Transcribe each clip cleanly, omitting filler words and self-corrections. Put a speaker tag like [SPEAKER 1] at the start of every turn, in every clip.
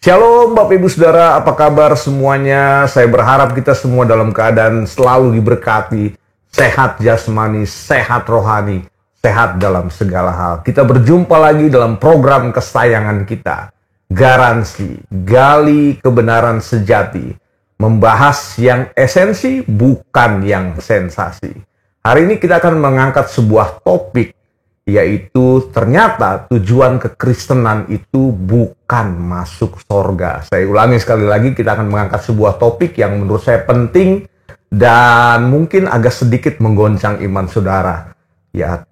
[SPEAKER 1] Shalom Bapak Ibu Saudara, apa kabar semuanya? Saya berharap kita semua dalam keadaan selalu diberkati, sehat jasmani, sehat rohani, sehat dalam segala hal. Kita berjumpa lagi dalam program kesayangan kita, Garansi, Gali Kebenaran Sejati, membahas yang esensi bukan yang sensasi. Hari ini kita akan mengangkat sebuah topik, yaitu ternyata tujuan kekristenan itu bukan masuk sorga. Saya ulangi sekali lagi, kita akan mengangkat sebuah topik yang menurut saya penting dan mungkin agak sedikit menggoncang iman saudara.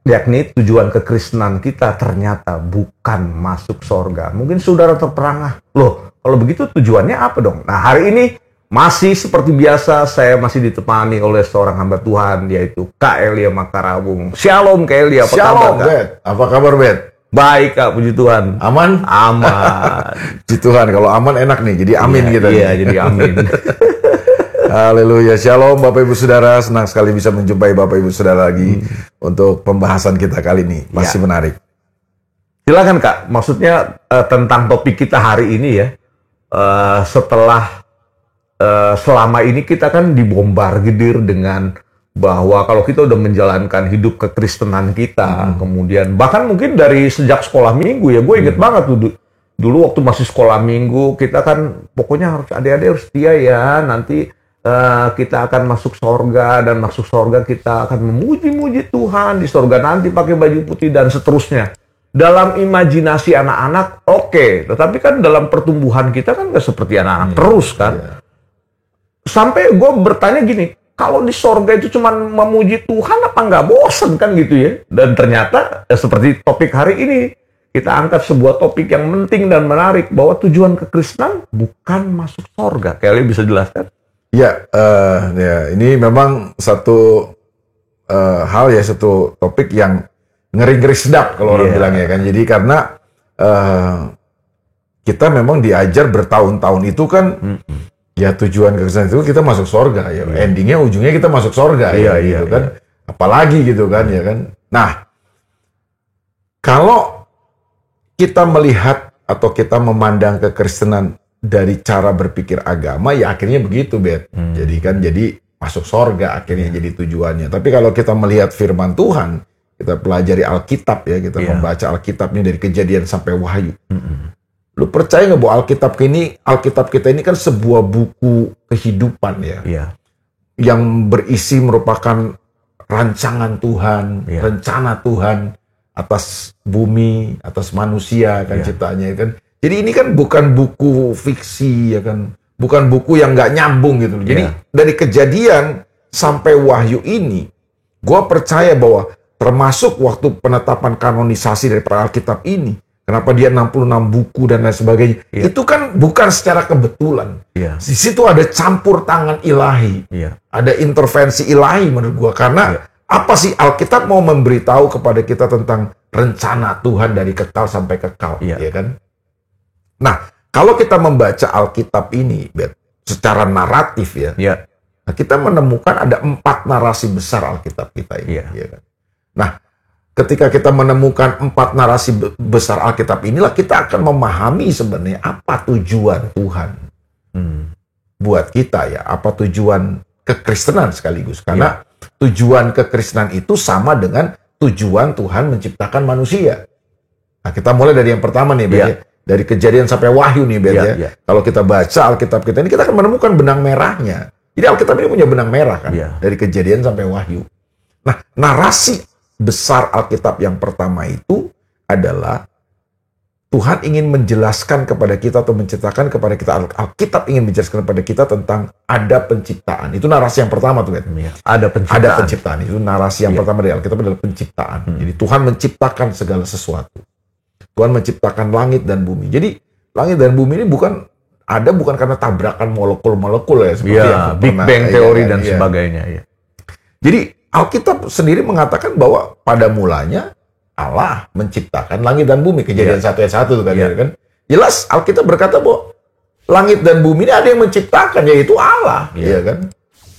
[SPEAKER 1] Yakni tujuan kekristenan kita ternyata bukan masuk sorga. Mungkin saudara terperangah, loh kalau begitu tujuannya apa dong? Nah hari ini masih seperti biasa, saya masih ditemani oleh seorang hamba Tuhan, yaitu Kak Elia Makarawung. Shalom Kak Elia, apa
[SPEAKER 2] Shalom,
[SPEAKER 1] kabar Kak?
[SPEAKER 2] Bet. Apa kabar, Bet?
[SPEAKER 1] Baik Kak, puji Tuhan.
[SPEAKER 2] Aman?
[SPEAKER 1] Aman.
[SPEAKER 2] Puji Tuhan, kalau aman enak nih, jadi amin
[SPEAKER 1] Iya,
[SPEAKER 2] kita.
[SPEAKER 1] Iya, jadi amin.
[SPEAKER 2] Haleluya, Shalom Bapak Ibu Saudara. Senang sekali bisa menjumpai Bapak Ibu Saudara lagi untuk pembahasan kita kali ini. Masih menarik.
[SPEAKER 1] Silakan Kak, maksudnya tentang topik kita hari ini ya. Setelah selama ini kita kan dibombardir dengan bahwa kalau kita udah menjalankan hidup kekristenan kita, kemudian bahkan mungkin dari sejak sekolah minggu ya, gue inget banget dulu waktu masih sekolah minggu kita kan pokoknya harus adik-adik harus setia ya, nanti kita akan masuk sorga dan masuk sorga kita akan memuji-muji Tuhan di sorga nanti pakai baju putih dan seterusnya. Dalam imajinasi anak-anak oke, tetapi kan dalam pertumbuhan kita kan nggak seperti anak-anak terus kan. Sampai gue bertanya gini, kalau di sorga itu cuma memuji Tuhan apa nggak bosen kan gitu ya? Dan ternyata seperti topik hari ini, kita angkat sebuah topik yang penting dan menarik, bahwa tujuan kekristenan bukan masuk sorga. Kalian bisa jelaskan?
[SPEAKER 2] Ya, ini memang satu hal ya, satu topik yang ngeri-ngeri sedap kalau orang bilang ya kan. Jadi karena kita memang diajar bertahun-tahun itu kan, ya tujuan kekristenan itu kita masuk sorga ya, endingnya ujungnya kita masuk sorga gitu kan, apalagi gitu kan ya kan. Nah, kalau kita melihat atau kita memandang kekristenan dari cara berpikir agama, ya akhirnya begitu, Bet. Jadi masuk sorga akhirnya jadi tujuannya. Tapi kalau kita melihat firman Tuhan, kita pelajari Alkitab ya, kita membaca Alkitabnya dari Kejadian sampai Wahyu. Lu percaya nggak bahwa Alkitab kita ini kan sebuah buku kehidupan ya, yang berisi merupakan rancangan Tuhan, rencana Tuhan atas bumi, atas manusia kan ciptaannya kan. Jadi ini kan bukan buku fiksi ya kan, bukan buku yang nggak nyambung gitu. Jadi dari Kejadian sampai Wahyu ini, gua percaya bahwa termasuk waktu penetapan kanonisasi dari Alkitab ini, kenapa dia 66 buku dan lain sebagainya. Itu kan bukan secara kebetulan. Di situ ada campur tangan ilahi. Ada intervensi ilahi menurut gua. Karena apa sih Alkitab mau memberitahu kepada kita tentang rencana Tuhan dari kekal sampai kekal. Ya kan? Nah, kalau kita membaca Alkitab ini, Bet, secara naratif nah, kita menemukan ada 4 narasi besar Alkitab kita ini. Ya kan? Nah, ketika kita menemukan 4 narasi besar Alkitab inilah kita akan memahami sebenarnya apa tujuan Tuhan buat kita ya, apa tujuan kekristenan sekaligus. Karena tujuan kekristenan itu sama dengan tujuan Tuhan menciptakan manusia. Nah, kita mulai dari yang pertama nih, Bet, dari Kejadian sampai Wahyu nih, Bet ya. Kalau kita baca Alkitab kita ini, kita akan menemukan benang merahnya. Jadi Alkitab ini punya benang merah kan, dari Kejadian sampai Wahyu. Nah, narasi besar Alkitab yang pertama itu adalah Tuhan ingin menjelaskan kepada kita atau menceritakan kepada kita, Alkitab ingin menjelaskan kepada kita tentang ada penciptaan. Itu narasi yang pertama tuh, Bet.
[SPEAKER 1] Ada penciptaan.
[SPEAKER 2] Ada penciptaan. Itu narasi yang pertama dari Alkitab adalah penciptaan. Jadi Tuhan menciptakan segala sesuatu. Tuhan menciptakan langit dan bumi. Jadi langit dan bumi ini bukan karena tabrakan molekul-molekul ya, seperti yang
[SPEAKER 1] Big Bang teori dan sebagainya.
[SPEAKER 2] Jadi Alkitab sendiri mengatakan bahwa pada mulanya Allah menciptakan langit dan bumi. Kejadian 1 ayat 1 tuh kan. Jelas Alkitab berkata bahwa langit dan bumi ini ada yang menciptakan, yaitu Allah, kan?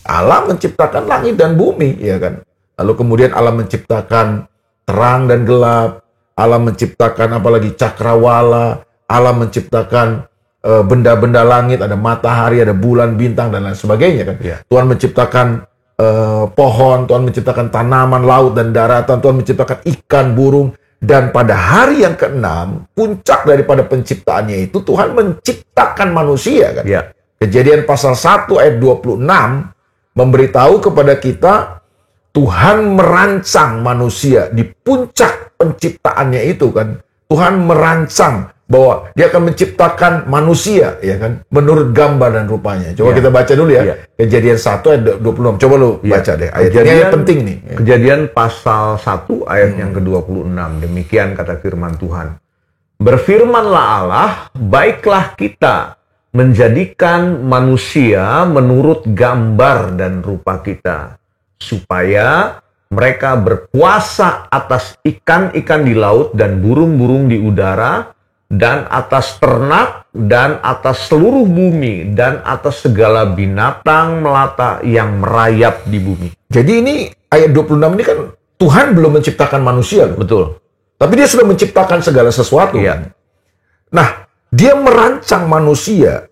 [SPEAKER 2] Allah menciptakan langit dan bumi, kan? Lalu kemudian Allah menciptakan terang dan gelap, Allah menciptakan apalagi cakrawala, Allah menciptakan benda-benda langit, ada matahari, ada bulan, bintang, dan lain sebagainya kan.
[SPEAKER 1] Iya.
[SPEAKER 2] Tuhan menciptakan pohon, Tuhan menciptakan tanaman, laut, dan daratan, Tuhan menciptakan ikan, burung. Dan pada hari yang ke-6, puncak daripada penciptaannya itu, Tuhan menciptakan manusia kan.
[SPEAKER 1] Iya.
[SPEAKER 2] Kejadian pasal 1 ayat 26 memberitahu kepada kita Tuhan merancang manusia di puncak penciptaannya itu kan. Tuhan merancang bahwa dia akan menciptakan manusia ya kan menurut gambar dan rupanya. Coba kita baca dulu ya. Kejadian 1 ayat 26. Coba lu baca deh. Ayat ini ayat penting nih.
[SPEAKER 1] Kejadian pasal 1 ayat yang ke-26. Demikian kata firman Tuhan. Berfirmanlah Allah, baiklah kita menjadikan manusia menurut gambar dan rupa kita, supaya mereka berkuasa atas ikan-ikan di laut dan burung-burung di udara, dan atas ternak, dan atas seluruh bumi, dan atas segala binatang melata yang merayap di bumi.
[SPEAKER 2] Jadi ini ayat 26 ini kan Tuhan belum menciptakan manusia loh.
[SPEAKER 1] Betul.
[SPEAKER 2] Tapi dia sudah menciptakan segala sesuatu.
[SPEAKER 1] Iya.
[SPEAKER 2] Nah, dia merancang manusia.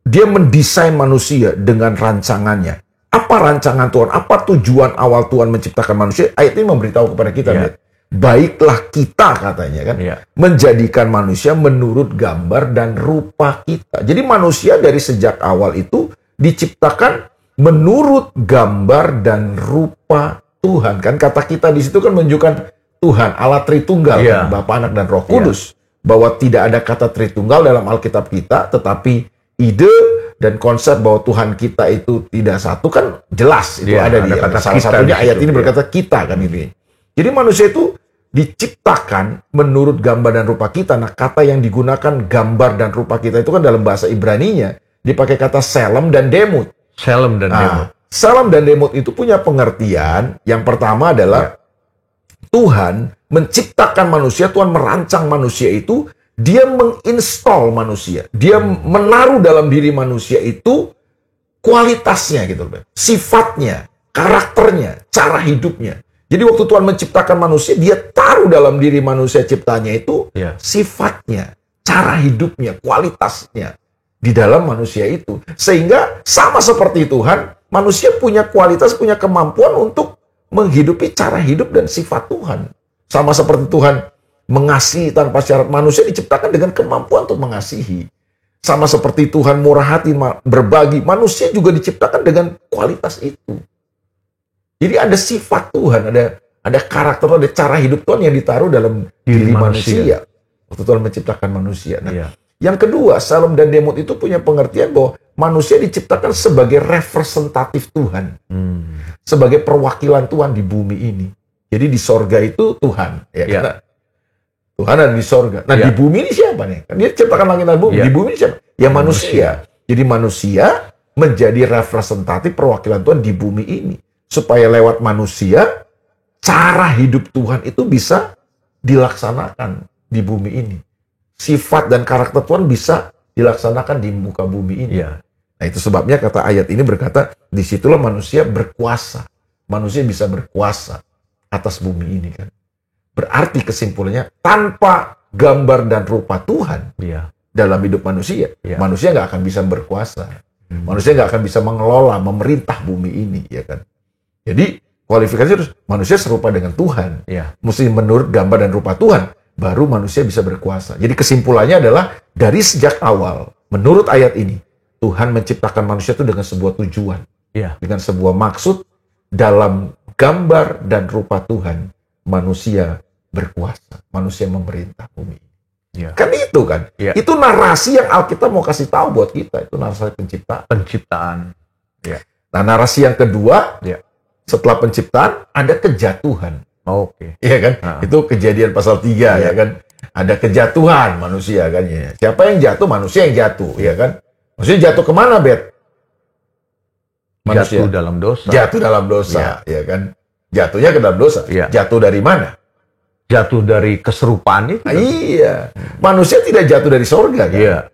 [SPEAKER 2] Dia mendesain manusia dengan rancangannya. Apa rancangan Tuhan? Apa tujuan awal Tuhan menciptakan manusia? Ayat ini memberitahu kepada kita.
[SPEAKER 1] Iya.
[SPEAKER 2] Baiklah kita katanya kan.
[SPEAKER 1] Iya.
[SPEAKER 2] Menjadikan manusia menurut gambar dan rupa kita. Jadi manusia dari sejak awal itu diciptakan menurut gambar dan rupa Tuhan. Kan kata kita di situ kan menunjukkan Tuhan, Allah Tritunggal,
[SPEAKER 1] Iya.
[SPEAKER 2] kan? Bapa, Anak, dan Roh Kudus. Bahwa tidak ada kata Tritunggal dalam Alkitab kita, tetapi ide dan konsep bahwa Tuhan kita itu tidak satu kan jelas. Itu
[SPEAKER 1] Iya,
[SPEAKER 2] ada di
[SPEAKER 1] kata
[SPEAKER 2] salah
[SPEAKER 1] kita
[SPEAKER 2] satunya
[SPEAKER 1] di
[SPEAKER 2] ayat
[SPEAKER 1] situ,
[SPEAKER 2] ini
[SPEAKER 1] iya.
[SPEAKER 2] berkata kita kan ini. Jadi manusia itu diciptakan menurut gambar dan rupa kita. Nah, kata yang digunakan gambar dan rupa kita itu kan dalam bahasa Ibraninya dipakai kata selem dan demut.
[SPEAKER 1] Selem dan demut.
[SPEAKER 2] Selem dan demut itu punya pengertian. Yang pertama adalah Tuhan menciptakan manusia, Tuhan merancang manusia itu, dia menginstall manusia. Dia menaruh dalam diri manusia itu kualitasnya gitu, sifatnya, karakternya, cara hidupnya. Jadi waktu Tuhan menciptakan manusia, dia taruh dalam diri manusia ciptanya itu sifatnya, cara hidupnya, kualitasnya di dalam manusia itu. Sehingga sama seperti Tuhan, manusia punya kualitas, punya kemampuan untuk menghidupi cara hidup dan sifat Tuhan. Sama seperti Tuhan mengasihi tanpa syarat, manusia diciptakan dengan kemampuan untuk mengasihi. Sama seperti Tuhan murah hati, berbagi, manusia juga diciptakan dengan kualitas itu. Jadi ada sifat Tuhan, ada karakter, ada cara hidup Tuhan yang ditaruh dalam diri manusia. Waktu Tuhan menciptakan manusia. Nah, yang kedua, Selem dan Demut itu punya pengertian bahwa manusia diciptakan sebagai representatif Tuhan. Sebagai perwakilan Tuhan di bumi ini. Jadi di sorga itu Tuhan. Karena Tuhan ada di sorga. Nah, di bumi ini siapa nih? Kan dia ciptakan langit dan bumi. Di bumi ini siapa? Ya manusia. Jadi manusia menjadi representatif perwakilan Tuhan di bumi ini. Supaya lewat manusia, cara hidup Tuhan itu bisa dilaksanakan di bumi ini. Sifat dan karakter Tuhan bisa dilaksanakan di muka bumi ini. Nah, itu sebabnya kata ayat ini berkata, disitulah manusia berkuasa. Manusia bisa berkuasa atas bumi ini kan. Berarti kesimpulannya, tanpa gambar dan rupa Tuhan dalam hidup manusia, manusia nggak akan bisa berkuasa. Manusia nggak akan bisa mengelola, memerintah bumi ini, ya kan. Jadi kualifikasi harus manusia serupa dengan Tuhan. Mesti menurut gambar dan rupa Tuhan, baru manusia bisa berkuasa. Jadi kesimpulannya adalah dari sejak awal, menurut ayat ini, Tuhan menciptakan manusia itu dengan sebuah tujuan, dengan sebuah maksud. Dalam gambar dan rupa Tuhan, manusia berkuasa, manusia memerintah bumi. Kan itu kan, itu narasi yang Alkitab mau kasih tahu buat kita. Itu narasi penciptaan. Nah, narasi yang kedua. Setelah penciptaan, ada kejatuhan. Iya kan? Itu Kejadian pasal 3, ya kan? Ada kejatuhan manusia, kan? Siapa yang jatuh? Manusia yang jatuh, ya kan? Manusia jatuh kemana, Bet? Manusia.
[SPEAKER 1] Jatuh dalam dosa.
[SPEAKER 2] Jatuh dalam dosa, ya kan? Jatuhnya ke dalam dosa. Jatuh dari mana?
[SPEAKER 1] Jatuh dari keserupaan itu.
[SPEAKER 2] Iya. Manusia tidak jatuh dari sorga, kan?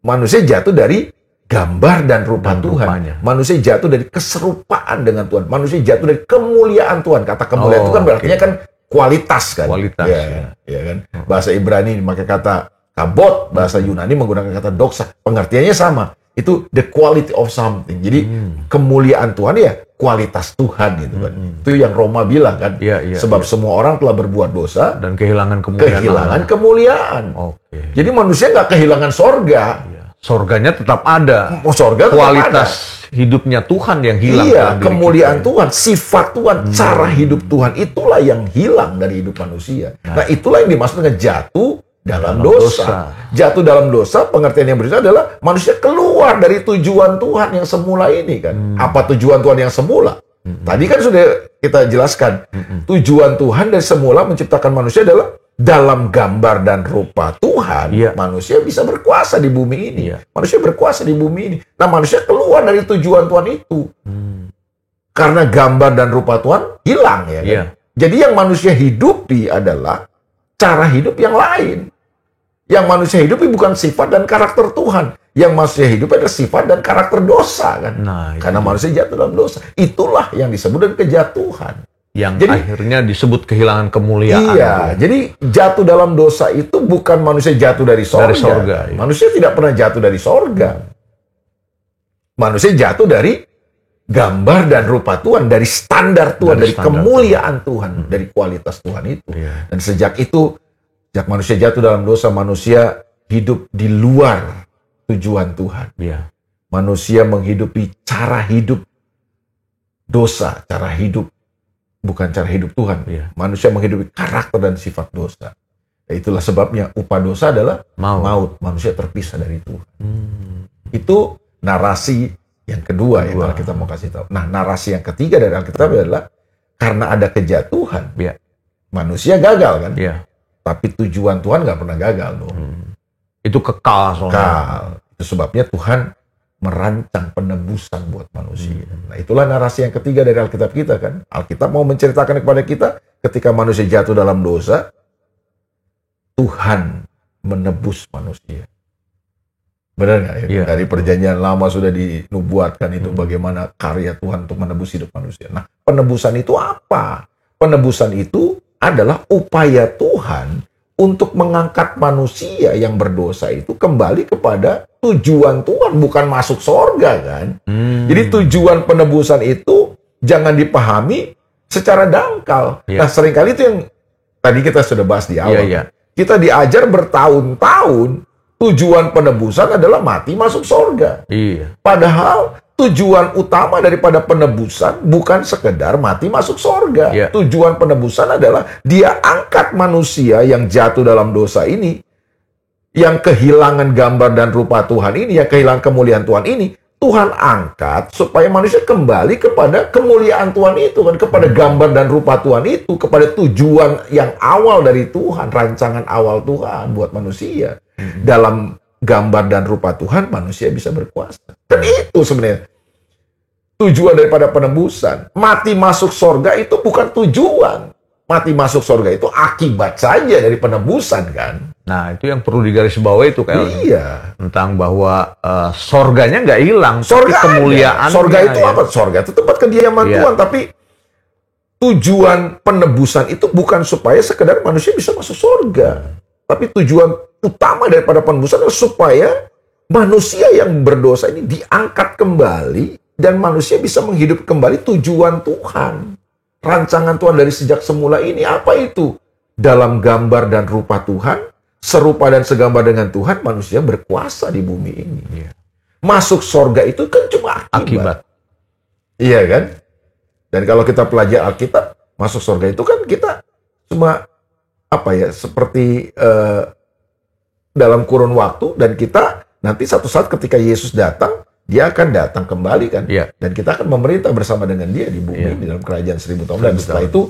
[SPEAKER 2] Manusia jatuh dari gambar dan rupa Tuhan. Manusia jatuh dari keserupaan dengan Tuhan. Manusia jatuh dari kemuliaan Tuhan. Kata kemuliaan itu kan berarti kan kualitas kan.
[SPEAKER 1] Kualitas.
[SPEAKER 2] Ya kan. Bahasa Ibrani memakai kata Kabot, bahasa Yunani menggunakan kata doxa. Pengertiannya sama. Itu the quality of something. Jadi kemuliaan Tuhan ya kualitas Tuhan gitu kan. Itu yang Roma bilang kan. Sebab semua orang telah berbuat dosa
[SPEAKER 1] dan kehilangan kemuliaan.
[SPEAKER 2] Oke. Jadi manusia nggak kehilangan sorga.
[SPEAKER 1] Sorganya tetap ada.
[SPEAKER 2] Sorga tetap
[SPEAKER 1] kualitas
[SPEAKER 2] ada.
[SPEAKER 1] Hidupnya Tuhan yang hilang.
[SPEAKER 2] Iya, kemuliaan Tuhan, sifat Tuhan, cara hidup Tuhan itulah yang hilang dari hidup manusia. Nah, itulah yang dimaksud dengan jatuh dalam dosa. Jatuh dalam dosa, pengertian yang berbeda adalah manusia keluar dari tujuan Tuhan yang semula ini kan. Apa tujuan Tuhan yang semula? Tadi kan sudah kita jelaskan. Tujuan Tuhan dari semula menciptakan manusia adalah dalam gambar dan rupa Tuhan, manusia bisa berkuasa di bumi ini. Manusia berkuasa di bumi ini. Nah, manusia keluar dari tujuan Tuhan itu. Karena gambar dan rupa Tuhan hilang ya kan? Jadi yang manusia hidupi adalah cara hidup yang lain. Yang manusia hidupi bukan sifat dan karakter Tuhan. Yang manusia hidupi adalah sifat dan karakter dosa kan. Karena manusia jatuh dalam dosa. Itulah yang disebut dengan kejatuhan.
[SPEAKER 1] Yang jadi, akhirnya disebut kehilangan kemuliaan.
[SPEAKER 2] Iya, jadi jatuh dalam dosa itu bukan manusia jatuh dari sorga. Manusia tidak pernah jatuh dari sorga. Manusia jatuh dari gambar dan rupa Tuhan, dari standar Tuhan, dari kemuliaan Tuhan, dari kualitas Tuhan itu. Dan sejak itu, sejak manusia jatuh dalam dosa, manusia hidup di luar tujuan Tuhan. Manusia menghidupi cara hidup dosa, cara hidup bukan cara hidup Tuhan. Manusia menghidupi karakter dan sifat dosa. Itulah sebabnya upah dosa adalah maut. Manusia terpisah dari Tuhan. Itu narasi yang kedua yang kita mau kasih tahu. Nah, narasi yang ketiga dari Alkitab adalah karena ada kejatuhan, manusia gagal kan? Tapi tujuan Tuhan nggak pernah gagal loh.
[SPEAKER 1] Itu kekal soalnya.
[SPEAKER 2] Kekal. Itu sebabnya Tuhan merancang penebusan buat manusia. Nah, itulah narasi yang ketiga dari Alkitab kita kan. Alkitab mau menceritakan kepada kita ketika manusia jatuh dalam dosa, Tuhan menebus manusia. Benar nggak? Dari perjanjian lama sudah dinubuatkan itu bagaimana karya Tuhan untuk menebus hidup manusia. Nah, penebusan itu apa? Penebusan itu adalah upaya Tuhan untuk mengangkat manusia yang berdosa itu kembali kepada tujuan Tuhan, bukan masuk sorga kan. Jadi tujuan penebusan itu jangan dipahami secara dangkal. Nah, seringkali itu yang tadi kita sudah bahas di awal. Kita diajar bertahun-tahun tujuan penebusan adalah mati masuk sorga. Padahal tujuan utama daripada penebusan bukan sekedar mati masuk sorga. Tujuan penebusan adalah dia angkat manusia yang jatuh dalam dosa ini, yang kehilangan gambar dan rupa Tuhan ini, yang kehilangan kemuliaan Tuhan ini, Tuhan angkat supaya manusia kembali kepada kemuliaan Tuhan itu kan, kepada gambar dan rupa Tuhan itu, kepada tujuan yang awal dari Tuhan, rancangan awal Tuhan buat manusia. Dalam gambar dan rupa Tuhan, manusia bisa berkuasa. Dan itu sebenarnya tujuan daripada penebusan. Mati masuk sorga itu bukan tujuan. Mati masuk sorga itu akibat saja dari penebusan kan.
[SPEAKER 1] Nah, itu yang perlu digarisbawahi itu kan. Tentang bahwa sorganya nggak hilang,
[SPEAKER 2] sorga
[SPEAKER 1] tapi kemuliaan.
[SPEAKER 2] Sorga itu apa? Sorga itu tempat kediaman Tuhan, tapi tujuan penebusan itu bukan supaya sekedar manusia bisa masuk sorga. Tapi tujuan utama daripada penebusan adalah supaya manusia yang berdosa ini diangkat kembali dan manusia bisa menghidup kembali tujuan Tuhan. Rancangan Tuhan dari sejak semula ini apa itu? Dalam gambar dan rupa Tuhan, serupa dan segambar dengan Tuhan, manusia berkuasa di bumi ini. Masuk sorga itu kan cuma akibat. Iya kan? Dan kalau kita pelajari Alkitab, masuk sorga itu kan kita cuma seperti dalam kurun waktu, dan kita nanti satu saat ketika Yesus datang, dia akan datang kembali kan, dan kita akan memerintah bersama dengan dia di bumi, di dalam kerajaan 1000 tahun, dan setelah itu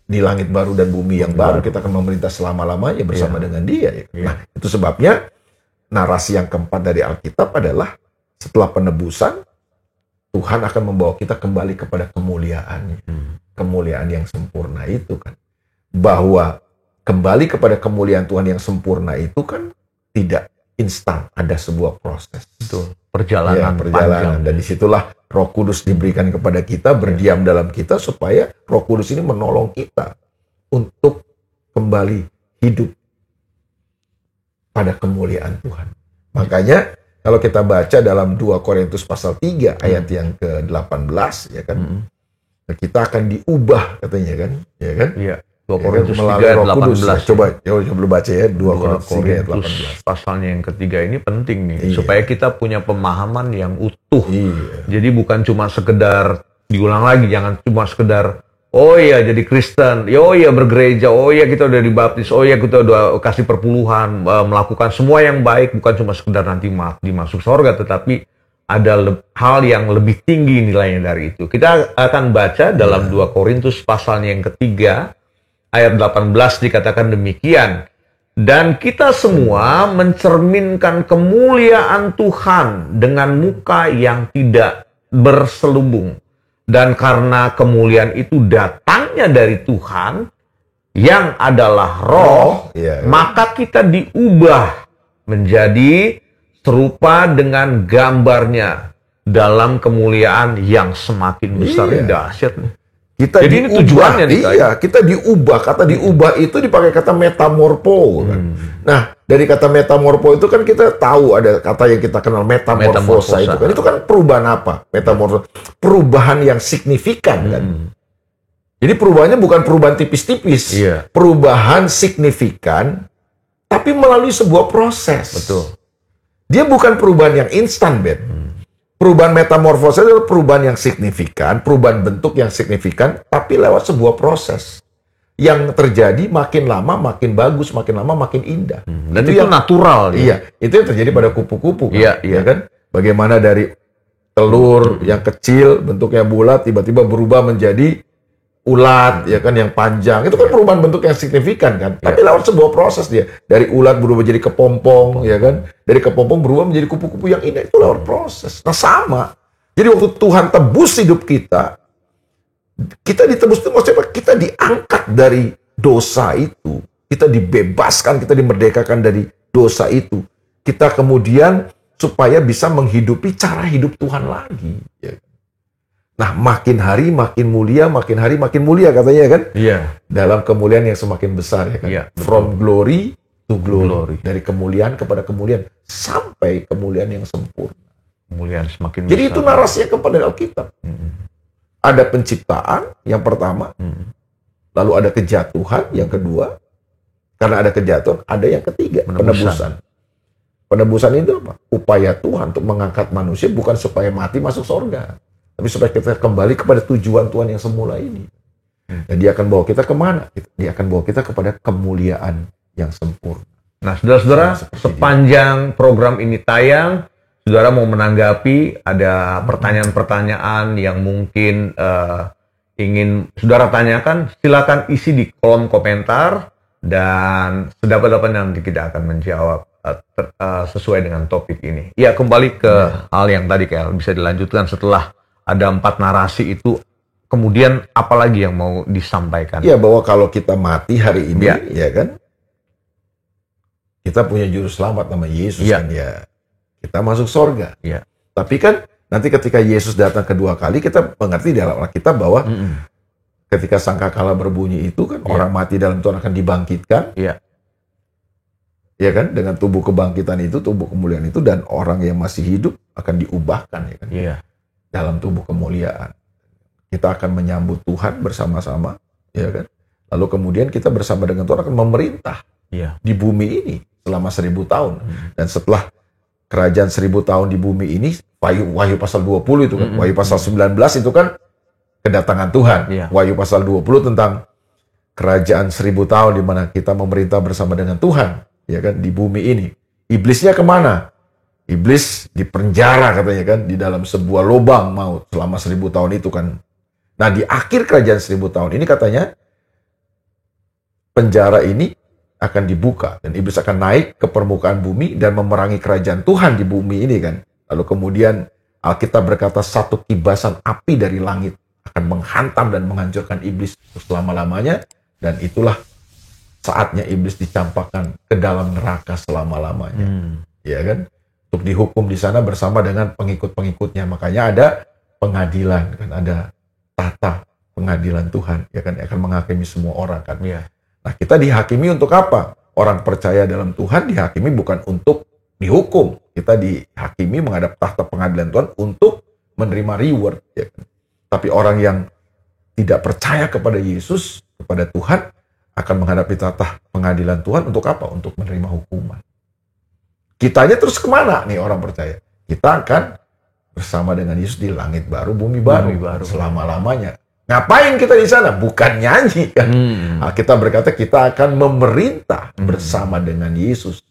[SPEAKER 2] di langit baru dan bumi yang baru kita akan memerintah selama-lamanya bersama dengan dia. Nah, itu sebabnya narasi yang keempat dari Alkitab adalah setelah penebusan, Tuhan akan membawa kita kembali kepada kemuliaannya. Kemuliaan yang sempurna itu kan, bahwa kembali kepada kemuliaan Tuhan yang sempurna itu kan tidak instan, ada sebuah proses. Perjalanan panjang. Dan disitulah Roh Kudus diberikan kepada kita, berdiam dalam kita, supaya Roh Kudus ini menolong kita untuk kembali hidup pada kemuliaan Tuhan. Makanya kalau kita baca dalam 2 Korintus pasal 3 ayat yang ke-18 ya kan. Kita akan diubah katanya kan, ya kan?
[SPEAKER 1] Iya. 2 Korintus 3
[SPEAKER 2] melalui
[SPEAKER 1] ayat
[SPEAKER 2] Roh Kudus.
[SPEAKER 1] 18.
[SPEAKER 2] Coba baca ya 2 Korintus 3 ayat 18.
[SPEAKER 1] Pasalnya yang ketiga ini penting nih,
[SPEAKER 2] Iya.
[SPEAKER 1] supaya kita punya pemahaman yang utuh.
[SPEAKER 2] Iya.
[SPEAKER 1] Jadi bukan cuma sekedar diulang lagi, jangan cuma sekedar oh iya jadi Kristen, oh iya bergereja, oh iya kita udah dibaptis, oh iya kita udah kasih perpuluhan, melakukan semua yang baik, bukan cuma sekedar nanti dimasuk surga, tetapi ada hal yang lebih tinggi nilainya dari itu. Kita akan baca dalam 2 Korintus pasalnya yang ketiga, ayat 18 dikatakan demikian. Dan kita semua mencerminkan kemuliaan Tuhan dengan muka yang tidak berselubung. Dan karena kemuliaan itu datangnya dari Tuhan, yang adalah roh, maka kita diubah menjadi serupa dengan gambarnya dalam kemuliaan yang semakin besar. Ini dahsyat nih. Jadi ini tujuannya nih.
[SPEAKER 2] Iya, kita diubah. Kata diubah itu dipakai kata metamorpo kan. Nah, dari kata metamorpo itu kan kita tahu ada kata yang kita kenal metamorfosa itu kan. Itu kan perubahan apa? Metamorfosa. Perubahan yang signifikan kan. Jadi perubahannya bukan perubahan tipis-tipis.
[SPEAKER 1] Iya.
[SPEAKER 2] Perubahan signifikan tapi melalui sebuah proses.
[SPEAKER 1] Betul.
[SPEAKER 2] Dia bukan perubahan yang instan, Ben. Perubahan metamorfosa adalah perubahan yang signifikan, perubahan bentuk yang signifikan, tapi lewat sebuah proses. Yang terjadi makin lama makin bagus, makin lama makin indah.
[SPEAKER 1] Dan itu yang natural.
[SPEAKER 2] Iya, itu yang terjadi pada kupu-kupu kan.
[SPEAKER 1] Iya.
[SPEAKER 2] Ya kan? Bagaimana dari telur yang kecil, bentuknya bulat, tiba-tiba berubah menjadi ulat, ya kan, yang panjang. Itu kan perubahan bentuk yang signifikan kan. Tapi lewat sebuah proses dia. Dari ulat berubah jadi kepompong, ya kan. Dari kepompong berubah menjadi kupu-kupu yang indah. Itu lewat proses. Nah sama. Jadi waktu Tuhan tebus hidup kita ditebus itu maksudnya kita diangkat dari dosa itu. Kita dibebaskan, kita dimerdekakan dari dosa itu. Kita kemudian supaya bisa menghidupi cara hidup Tuhan lagi. Ya. Nah, makin hari makin mulia, makin hari makin mulia katanya kan?
[SPEAKER 1] Iya.
[SPEAKER 2] Dalam kemuliaan yang semakin besar ya kan?
[SPEAKER 1] Iya,
[SPEAKER 2] From glory to glory. Dari kemuliaan kepada kemuliaan sampai kemuliaan yang sempurna.
[SPEAKER 1] Kemuliaan semakin
[SPEAKER 2] Jadi
[SPEAKER 1] besar.
[SPEAKER 2] itu narasinya kepada Alkitab. Ada penciptaan yang pertama, lalu ada kejatuhan yang kedua. Karena ada kejatuhan, ada yang ketiga, penebusan. Penebusan itu apa? Upaya Tuhan untuk mengangkat manusia bukan supaya mati masuk surga. Tapi supaya kita kembali kepada tujuan Tuhan yang semula ini. Dan dia akan bawa kita kemana? Dia akan bawa kita kepada kemuliaan yang sempurna.
[SPEAKER 1] Nah, saudara-saudara, sepanjang program ini tayang, saudara mau menanggapi, ada pertanyaan-pertanyaan yang mungkin ingin saudara tanyakan, silakan isi di kolom komentar, dan sedapat-dapatnya nanti kita akan menjawab sesuai dengan topik ini. Ya, kembali ke hal yang tadi, Kel, bisa dilanjutkan setelah ada 4 narasi itu, kemudian apalagi yang mau disampaikan?
[SPEAKER 2] Ya, bahwa kalau kita mati hari ini, ya kan, kita punya juru selamat nama Yesus kan ya. Kita masuk surga.
[SPEAKER 1] Ya.
[SPEAKER 2] Tapi kan nanti ketika Yesus datang kedua kali, kita mengerti dalam Alkitab bahwa ketika sangkakala berbunyi itu kan orang mati dalam Tuhan akan dibangkitkan.
[SPEAKER 1] Iya.
[SPEAKER 2] Ya kan, dengan tubuh kebangkitan itu, tubuh kemuliaan itu, dan orang yang masih hidup akan diubahkan ya kan.
[SPEAKER 1] Iya.
[SPEAKER 2] Dalam tubuh kemuliaan. Kita akan menyambut Tuhan bersama-sama, ya kan? Lalu kemudian kita bersama dengan Tuhan akan memerintah di bumi ini selama 1000 tahun. Dan setelah kerajaan 1000 tahun di bumi ini, Wahyu pasal 20 itu kan, Wahyu pasal 19 itu kan kedatangan Tuhan. Wahyu pasal 20 tentang kerajaan 1000 tahun di mana kita memerintah bersama dengan Tuhan, ya kan, di bumi ini. Iblisnya kemana? Iblis dipenjara katanya kan, di dalam sebuah lubang maut selama 1000 tahun itu kan. Nah, di akhir kerajaan 1000 tahun ini katanya penjara ini akan dibuka dan iblis akan naik ke permukaan bumi dan memerangi kerajaan Tuhan di bumi ini kan. Lalu kemudian Alkitab berkata satu kibasan api dari langit akan menghantam dan menghancurkan iblis selama-lamanya, dan itulah saatnya iblis dicampakkan ke dalam neraka selama-lamanya. Ya kan? Untuk dihukum di sana bersama dengan pengikut-pengikutnya. Makanya ada pengadilan kan, ada tata pengadilan Tuhan ya kan, akan menghakimi semua orang kan. Nah, kita dihakimi untuk apa? orang percaya dalam Tuhan dihakimi bukan untuk dihukum. Kita dihakimi menghadap tahta pengadilan Tuhan untuk menerima reward. Ya kan? Tapi orang yang tidak percaya kepada Yesus, kepada Tuhan, akan menghadapi tahta pengadilan Tuhan untuk apa? Untuk menerima hukuman. Kitanya terus kemana nih orang percaya? Kita akan bersama dengan Yesus di langit baru, bumi baru. Selama-lamanya. Ngapain kita di sana? Bukan nyanyi kan. Kita berkata kita akan memerintah bersama dengan Yesus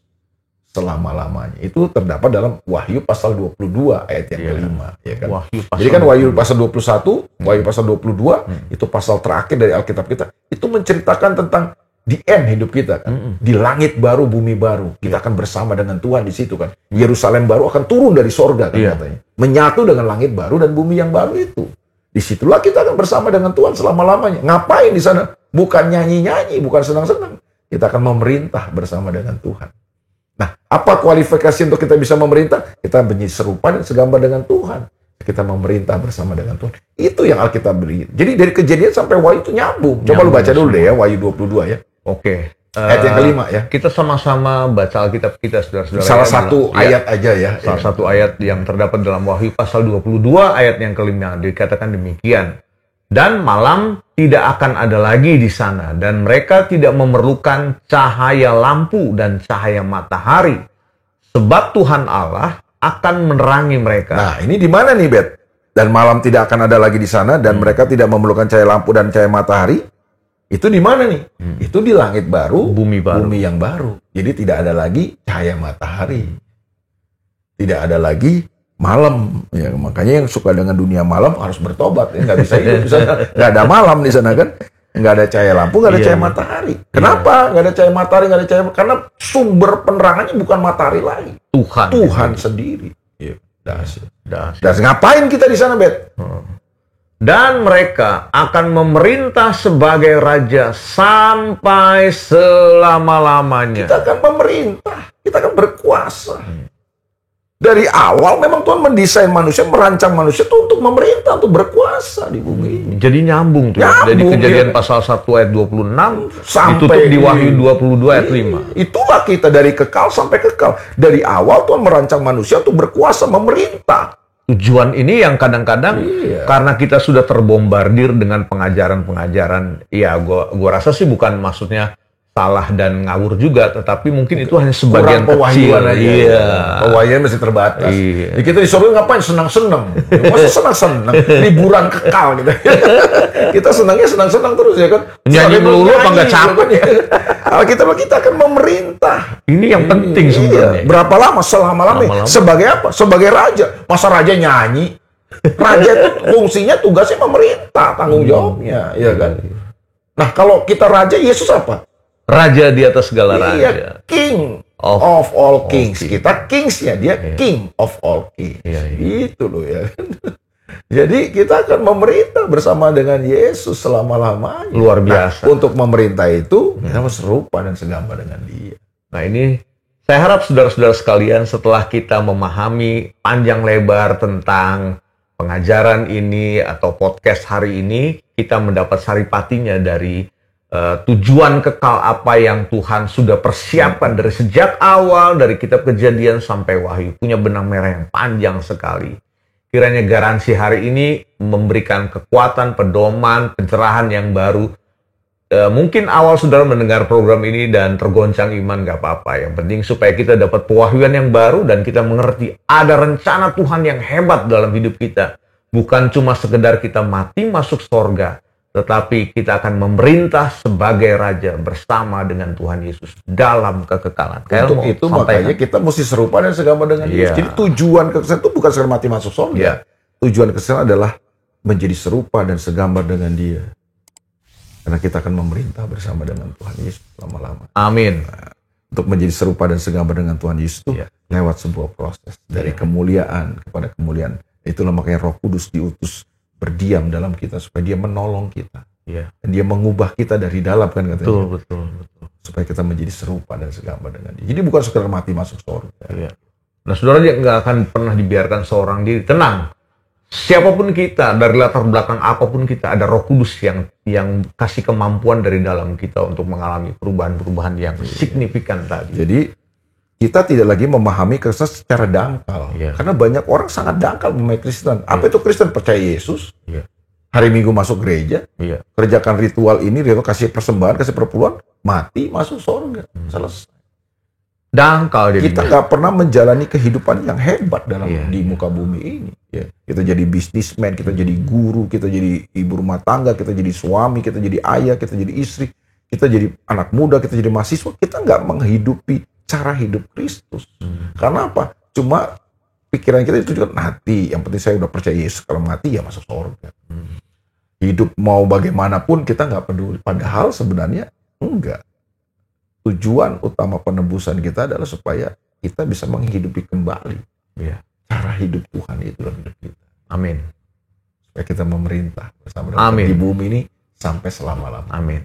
[SPEAKER 2] selama-lamanya. Itu terdapat dalam Wahyu pasal 22 ayat yang kelima. Ya kan? Jadi kan Wahyu pasal 21, Wahyu pasal 22, itu pasal terakhir dari Alkitab kita. Itu menceritakan tentang the end hidup kita kan. Di langit baru, bumi baru. Kita akan bersama dengan Tuhan di situ kan. Yerusalem baru akan turun dari sorga kan katanya. Menyatu dengan langit baru dan bumi yang baru itu. Disitulah kita akan bersama dengan Tuhan selama-lamanya. Ngapain di sana? Bukan nyanyi-nyanyi, bukan senang-senang. Kita akan memerintah bersama dengan Tuhan. Nah, apa kualifikasi untuk kita bisa memerintah? Kita menjadi serupa dan segambar dengan Tuhan. Kita memerintah bersama dengan Tuhan. Itu yang Alkitab beri. Jadi dari Kejadian sampai Wahyu itu nyambung. Coba lu baca dulu deh ya, Wahyu 22 ya.
[SPEAKER 1] Oke.
[SPEAKER 2] Ayat yang kelima ya.
[SPEAKER 1] Kita sama-sama baca Alkitab kita, saudara-saudara.
[SPEAKER 2] Salah satu ayat aja ya.
[SPEAKER 1] Salah satu ayat yang terdapat dalam Wahyu pasal 22 ayat yang kelima. Dikatakan demikian. Dan malam tidak akan ada lagi di sana. Dan mereka tidak memerlukan cahaya lampu dan cahaya matahari. Sebab Tuhan Allah akan menerangi mereka.
[SPEAKER 2] Nah, ini di mana nih, Bet? Dan malam tidak akan ada lagi di sana. Dan mereka tidak memerlukan cahaya lampu dan cahaya matahari. Itu di mana nih? Itu di langit baru,
[SPEAKER 1] bumi
[SPEAKER 2] yang baru. Jadi tidak ada lagi cahaya matahari. Tidak ada lagi malam. Ya, makanya yang suka dengan dunia malam harus bertobat. Ya, nggak bisa hidup di sana. Nggak ada malam di sana kan. Nggak ada cahaya lampu, nggak ada cahaya matahari. Kenapa nggak ada cahaya matahari, nggak ada cahaya? Karena sumber penerangannya bukan matahari lagi. Tuhan sendiri. Ya, dahsyat. Ngapain kita di sana, Bet?
[SPEAKER 1] Dan mereka akan memerintah sebagai raja sampai selama-lamanya.
[SPEAKER 2] Kita akan memerintah, kita akan berkuasa. Dari awal memang Tuhan mendesain manusia, merancang manusia itu untuk memerintah, untuk berkuasa di bumi ini.
[SPEAKER 1] Jadi nyambung tuh. Jadi Kejadian pasal 1 ayat 26 ditutup di Wahyu 22 ayat 5.
[SPEAKER 2] Itulah kita dari kekal sampai kekal. Dari awal Tuhan merancang manusia untuk berkuasa, memerintah.
[SPEAKER 1] Tujuan ini yang kadang-kadang karena kita sudah terbombardir dengan pengajaran-pengajaran, ya gua rasa sih bukan maksudnya salah dan ngawur juga, tetapi mungkin itu hanya sebagian kecil.
[SPEAKER 2] Pewahyuan masih terbatas. Jadi kita disuruh ngapain? Senang-senang. Masa senang-senang? Liburan kekal gitu. Kita senangnya senang-senang terus ya kan.
[SPEAKER 1] Nyanyi melulu apa nggak capek ya?
[SPEAKER 2] Kita akan memerintah.
[SPEAKER 1] Ini yang penting sebenarnya.
[SPEAKER 2] Berapa lama? Selama-lamanya. Sebagai apa? Sebagai raja. Masa raja nyanyi? Raja itu fungsinya, tugasnya memerintah, tanggung jawabnya, ya kan? Nah, kalau kita raja, Yesus apa?
[SPEAKER 1] Raja di atas segala raja.
[SPEAKER 2] King of all kings. Kita kingsnya, dia king of all kings. Itu loh ya. Jadi kita akan memerintah bersama dengan Yesus selama-lamanya.
[SPEAKER 1] Luar biasa.
[SPEAKER 2] Nah, untuk memerintah itu, kita harus serupa dan segambar dengan dia.
[SPEAKER 1] Nah ini, saya harap saudara-saudara sekalian setelah kita memahami panjang lebar tentang pengajaran ini atau podcast hari ini, kita mendapat saripatinya dari tujuan kekal apa yang Tuhan sudah persiapkan dari sejak awal, dari kitab Kejadian sampai Wahyu. Punya benang merah yang panjang sekali. Kiranya garansi hari ini memberikan kekuatan, pedoman, pencerahan yang baru. Mungkin awal saudara mendengar program ini dan tergoncang iman, gak apa-apa. Yang penting supaya kita dapat pewahyuan yang baru dan kita mengerti ada rencana Tuhan yang hebat dalam hidup kita. Bukan cuma sekedar kita mati masuk surga, tetapi kita akan memerintah sebagai raja bersama dengan Tuhan Yesus dalam kekekalan.
[SPEAKER 2] Untuk itu makanya kita mesti serupa dan segambar dengan Yesus. Jadi tujuan kekristenan itu bukan sekedar mati masuk surga. Tujuan kekristenan adalah menjadi serupa dan segambar dengan Dia. Karena kita akan memerintah bersama dengan Tuhan Yesus lama-lama.
[SPEAKER 1] Amin.
[SPEAKER 2] Nah, untuk menjadi serupa dan segambar dengan Tuhan Yesus itu lewat sebuah proses dari kemuliaan kepada kemuliaan. Itulah makanya Roh Kudus diutus berdiam dalam kita supaya dia menolong kita. Dan dia mengubah kita dari dalam kan katanya.
[SPEAKER 1] Betul.
[SPEAKER 2] Supaya kita menjadi serupa dan segambar dengan dia. Jadi bukan sekedar mati masuk surga.
[SPEAKER 1] Nah, saudara nggak akan pernah dibiarkan seorang diri. Tenang. Siapapun kita, dari latar belakang apapun kita, ada Roh Kudus yang kasih kemampuan dari dalam kita untuk mengalami perubahan-perubahan yang signifikan tadi.
[SPEAKER 2] Jadi kita tidak lagi memahami Kristen secara dangkal.
[SPEAKER 1] Iya.
[SPEAKER 2] Karena banyak orang sangat dangkal memahami Kristen. Apa itu Kristen? Percaya Yesus,
[SPEAKER 1] Iya.
[SPEAKER 2] hari Minggu masuk gereja,
[SPEAKER 1] Iya.
[SPEAKER 2] kerjakan ritual ini, ritual kasih persembahan, kasih perpuluhan, mati, masuk surga. Selesai.
[SPEAKER 1] Dangkal jadinya.
[SPEAKER 2] Kita nggak pernah menjalani kehidupan yang hebat dalam
[SPEAKER 1] Iya,
[SPEAKER 2] di muka bumi ini. Ya. Kita jadi bisnismen, kita jadi guru, kita jadi ibu rumah tangga, kita jadi suami, kita jadi ayah, kita jadi istri, kita jadi anak muda, kita jadi mahasiswa. Kita nggak menghidupi cara hidup Kristus. Karena apa? Cuma pikiran kita itu juga mati. Yang penting saya udah percaya Yesus. Kalau mati ya masuk surga. Hidup mau bagaimanapun kita nggak peduli. Padahal sebenarnya enggak. Tujuan utama penebusan kita adalah supaya kita bisa menghidupi kembali
[SPEAKER 1] Iya.
[SPEAKER 2] cara hidup Tuhan itu dalam hidup kita.
[SPEAKER 1] Amin.
[SPEAKER 2] Supaya kita memerintah bersama dengan
[SPEAKER 1] Amin.
[SPEAKER 2] di bumi ini sampai selama-lamanya.
[SPEAKER 1] Amin.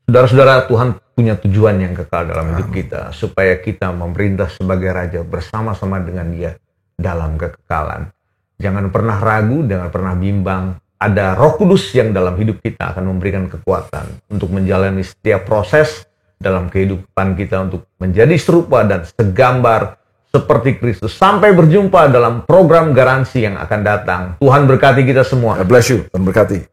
[SPEAKER 1] Saudara-saudara, Tuhan punya tujuan yang kekal dalam hidup kita, supaya kita memerintah sebagai raja bersama-sama dengan Dia dalam kekekalan. Jangan pernah ragu, jangan pernah bimbang. Ada Roh Kudus yang dalam hidup kita akan memberikan kekuatan untuk menjalani setiap proses dalam kehidupan kita untuk menjadi serupa dan segambar seperti Kristus. Sampai berjumpa dalam program garansi yang akan datang. Tuhan berkati kita semua.
[SPEAKER 2] God bless you. Tuhan berkati.